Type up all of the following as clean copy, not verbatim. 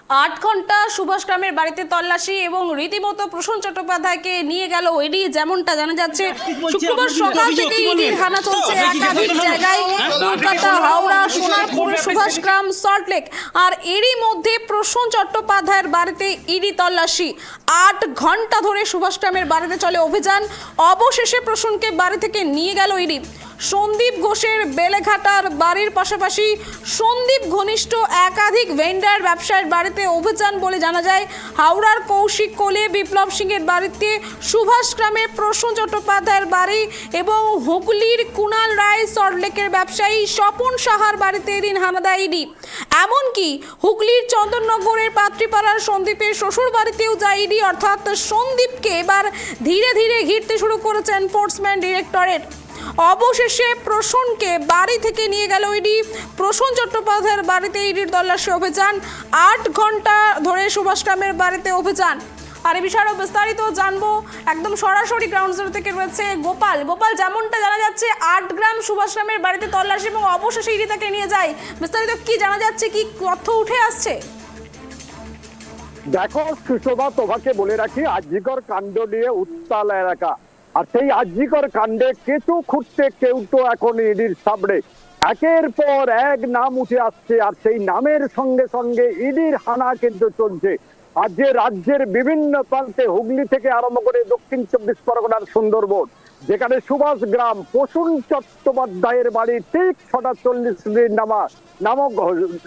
8 ঘন্টা সুভাষ গ্রামের বাড়িতে তল্লাশি এবং রীতিমতো প্রসূন চট্টোপাধ্যায়কে নিয়ে গেল ইডি। যেমনটা জানা যাচ্ছে, শুক্রবার সকাল থেকে ইডির হানা চলছে একাধিক জায়গায়, কলকাতা, হাওড়া, সোনারপুর, সুভাষ গ্রাম, সল্টলেক। আর এরই মধ্যে প্রসূন চট্টোপাধ্যায়ের বাড়িতে ইডি তল্লাশি। 8 ঘন্টা ধরে সুভাষ গ্রামের বাড়িতে চলে অভিযান। অবশেষে প্রসূনকে বাড়ি থেকে নিয়ে গেল ইডি। সন্দীপ ঘোষের বেলেঘাটার বাড়ির পাশাপাশি সন্দীপ ঘনিষ্ঠ একাধিক ভেন্ডার ব্যবসায়ীর বাড়িতে অভিযান বলে জানা যায়। হাওড়ার কৌশিক কোলে, বিপ্লব সিংয়ের বাড়িতে, সুভাষ গ্রামে প্রসূন চট্টোপাধ্যায়ের বাড়ি এবং হুগলির কুণাল রায়, সল্টলেকের ব্যবসায়ী স্বপন সাহার বাড়িতে এদিন হানা দেয় ইডি। এমনকি হুগলির চন্দননগরের পাত্রীপাড়ার সন্দীপের শ্বশুর বাড়িতেও যায় ইডি। অর্থাৎ সন্দীপকে এবার ধীরে ধীরে ঘিরতে শুরু করেছে এনফোর্সমেন্ট ডিরেক্টরেট। অবশেষে প্রসূনকে বাড়ি থেকে নিয়ে গেল ইডি। প্রসূন চট্টোপাধ্যায়ের বাড়িতে ইডির তল্লাশি অভিযান। 8 ঘন্টা ধরে সুভাষ গ্রামের বাড়িতে অভিযান। আর এই বিষয়ে বিস্তারিত জানবো, একদম সরাসরি গ্রাউন্ড জিরো থেকে রয়েছে গোপাল। গোপাল, যেমনটা জানা যাচ্ছে 8 গ্রাম সুভাষ গ্রামের বাড়িতে তল্লাশি এবং অবশেষে ইডি তাকে নিয়ে যায়, বিস্তারিত কি জানা যাচ্ছে, কি তথ্য উঠে আসছে? দেখো সুশোভা, তোমাকে বলে রাখি, আজিকর কাণ্ড নিয়ে উত্তাল এলাকা। আর সেই আজিকর কাণ্ডে কেঁচো খুঁড়তে কেউ তো এখন ইডির সামনে একের পর এক নাম উঠে আসছে। আর সেই নামের সঙ্গে সঙ্গে ইডির হানা কিন্তু চলছে। আর যে রাজ্যের বিভিন্ন প্রান্তে, হুগলি থেকে আরম্ভ করে দক্ষিণ 24 পরগনার সুন্দরবন, যেখানে সুভাষ গ্রাম প্রসূন চট্টোপাধ্যায়ের বাড়ি ঠিক 6:40 নামক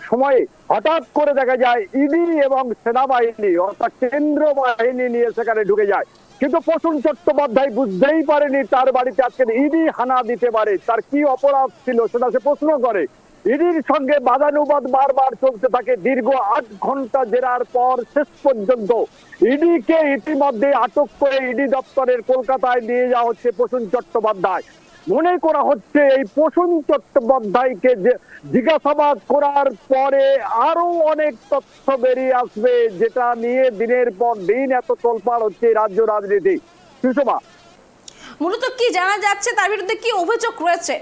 সময়ে হঠাৎ করে দেখা যায় ইডি এবং সেনাবাহিনী অর্থাৎ কেন্দ্র বাহিনী নিয়ে সেখানে ঢুকে যায়। কিন্তু প্রসূন চট্টোপাধ্যায় বুঝতেই পারেনি তার বাড়িতে আজকে ইডি হানা দিতে পারে। তার কি অপরাধ ছিল সেটা সে প্রশ্ন করে। ইডির সঙ্গে বাদানুবাদ বারবার চলতে থাকে। দীর্ঘ 8 ঘন্টা জেরার পর শেষ পর্যন্ত ইডিকে ইতিমধ্যে আটক করে ইডি দপ্তরের কলকাতায় নিয়ে যাওয়া হচ্ছে প্রসূন চট্টোপাধ্যায়। মনে করা হচ্ছে এই প্রসূন চট্টোপাধ্যায়কে জিজ্ঞাসাবাদ করার পরে আরো অনেক তথ্য বেরিয়ে আসবে, যেটা নিয়ে দিনের পর দিন এত তোলপাড় হচ্ছে রাজ্য রাজনীতি। সুষমা, মূলত কি জানা যাচ্ছে, তার বিরুদ্ধে কি অভিযোগ রয়েছে?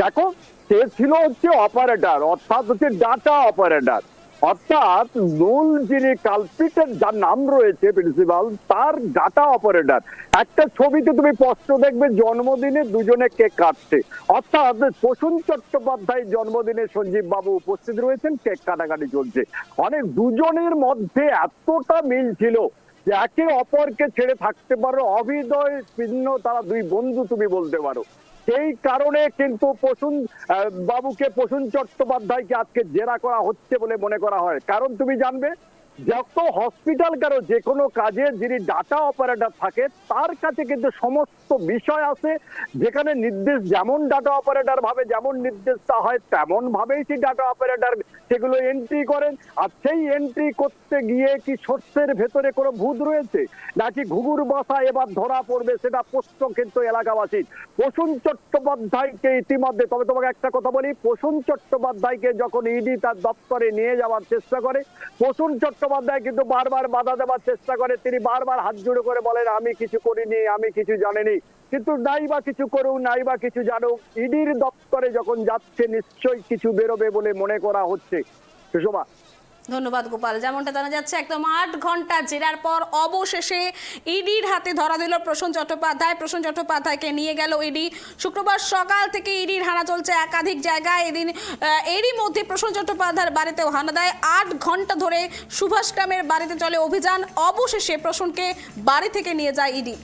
দেখো, সে ছিল হচ্ছে অপারেটর, অর্থাৎ হচ্ছে ডাটা অপারেটর। অর্থাৎ মূল যিনি কালপিটের যার নাম রয়েছে প্রিন্সিপাল, তার ডাটা অপারেটর। একটা ছবিতে তুমি স্পষ্ট দেখবে জন্মদিনে দুজনে কেক কাটছে। অর্থাৎ প্রসূন চট্টোপাধ্যায় জন্মদিনে সঞ্জীব বাবু উপস্থিত রয়েছেন, কেক কাটাকাটি চলছে। অনেক দুজনের মধ্যে এতটা মিল ছিল যে একে অপরকে ছেড়ে থাকতে পারো, অভিদয় ভিন্ন, তারা দুই বন্ধু তুমি বলতে পারো। সেই কারণে কিন্তু প্রসূন চট্টোপাধ্যায়কে আজকে জেরা করা হচ্ছে বলে মনে করা হয়। কারণ তুমি জানবে, যত হসপিটাল কারো যে কোনো কাজে যিনি ডাটা অপারেটর থাকে তার কাছে কিন্তু সমস্ত বিষয় আছে, যেখানে নির্দেশ যেমন ডাটা অপারেটর ভাবে যেমন নির্দেশটা হয় তেমন ভাবেই সেই ডাটা অপারেটর সেগুলো এন্ট্রি করেন। আর সেই এন্ট্রি করতে গিয়ে কি শস্যের ভেতরে কোনো ভূত রয়েছে নাকি ঘুঘুর বাসা এবার ধরা পড়বে, সেটা প্রশ্ন কিন্তু এলাকাবাসীর। প্রসূন চট্টোপাধ্যায়কে ইতিমধ্যে, তবে তোমাকে একটা কথা বলি, প্রসূন চট্টোপাধ্যায়কে যখন ইডি তার দপ্তরে নিয়ে যাওয়ার চেষ্টা করে, প্রসূন চট্টোপাধ্যায় কিন্তু বারবার বাধা দেওয়ার চেষ্টা করে। তিনি বারবার হাত জোড়ো করে বলেন, আমি কিছু করিনি, আমি কিছু জানিনি। কিন্তু নাই বা কিছু করুক, নাই বা কিছু জানুক, ইডির দপ্তরে যখন যাচ্ছে নিশ্চয়ই কিছু বেরোবে বলে মনে করা হচ্ছে। সুষমা, ধন্যবাদ গোপাল। যেমনটা জানা যাচ্ছে, একদম 8 ঘন্টা জেরার পর অবশেষে ইডির হাতে ধরা দিল প্রসূন চট্টোপাধ্যায়। প্রসূন চট্টোপাধ্যায়কে নিয়ে গেল ইডি। শুক্রবার সকাল থেকে ইডির হানা চলছে একাধিক জায়গায়। এদিন এরই মধ্যে প্রসূন চট্টোপাধ্যায়ের বাড়িতেও হানা দেয়। 8 ঘন্টা ধরে সুভাষ গ্রামের বাড়িতে চলে অভিযান। অবশেষে প্রসূনকে বাড়ি থেকে নিয়ে যায় ইডি।